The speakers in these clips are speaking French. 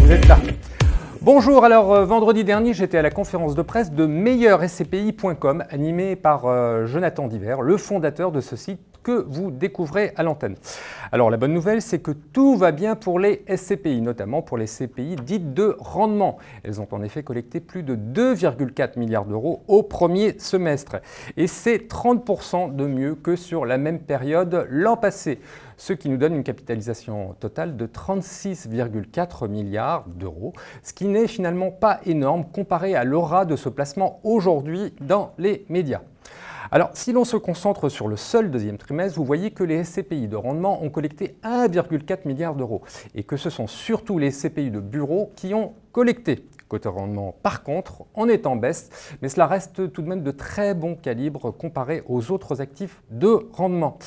vous êtes là. Bonjour, alors vendredi dernier j'étais à la conférence de presse de meilleurscpi.com animée par Jonathan Diver, le fondateur de ce site que vous découvrez à l'antenne. Alors la bonne nouvelle, c'est que tout va bien pour les SCPI, notamment pour les CPI dites de rendement. Elles ont en effet collecté plus de 2,4 milliards d'euros au premier semestre. Et c'est 30% de mieux que sur la même période l'an passé, ce qui nous donne une capitalisation totale de 36,4 milliards d'euros, ce qui n'est finalement pas énorme comparé à l'aura de ce placement aujourd'hui dans les médias. Alors, si l'on se concentre sur le seul deuxième trimestre, vous voyez que les SCPI de rendement ont collecté 1,4 milliard d'euros et que ce sont surtout les SCPI de bureau qui ont collecté. Côté rendement, par contre, on est en baisse, mais cela reste tout de même de très bon calibre comparé aux autres actifs de rendement.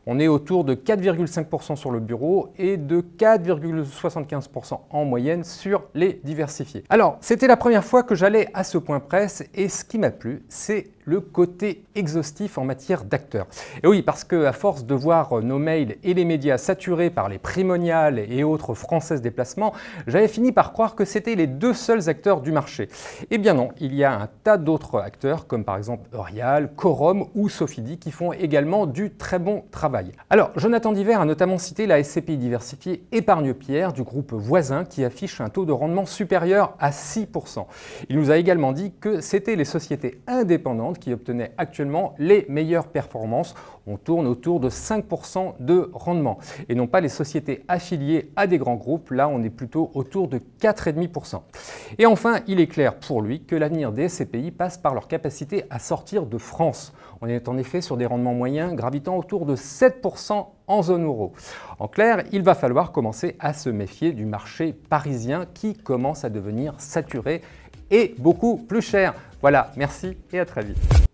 On est autour de 4,5% sur le bureau et de 4,75% en moyenne sur les diversifiés. Alors, c'était la première fois que j'allais à ce point presse et ce qui m'a plu, c'est le côté exhaustif en matière d'acteurs. Et oui, parce qu'à force de voir nos mails et les médias saturés par les Primonial et autres françaises des placements, j'avais fini par croire que c'était les deux seuls acteurs du marché. Eh bien non, il y a un tas d'autres acteurs comme par exemple Eurial, Quorum ou Sofidy qui font également du très bon travail. Alors, Jonathan Diver a notamment cité la SCPI diversifiée Épargne-Pierre du groupe Voisin qui affiche un taux de rendement supérieur à 6%. Il nous a également dit que c'était les sociétés indépendantes qui obtenaient actuellement les meilleures performances. On tourne autour de 5% de rendement et non pas les sociétés affiliées à des grands groupes. Là, on est plutôt autour de 4,5%. Et enfin, il est clair pour lui que l'avenir des SCPI passe par leur capacité à sortir de France. On est en effet sur des rendements moyens gravitant autour de 7% en zone euro. En clair, il va falloir commencer à se méfier du marché parisien qui commence à devenir saturé et beaucoup plus cher. Voilà, merci et à très vite.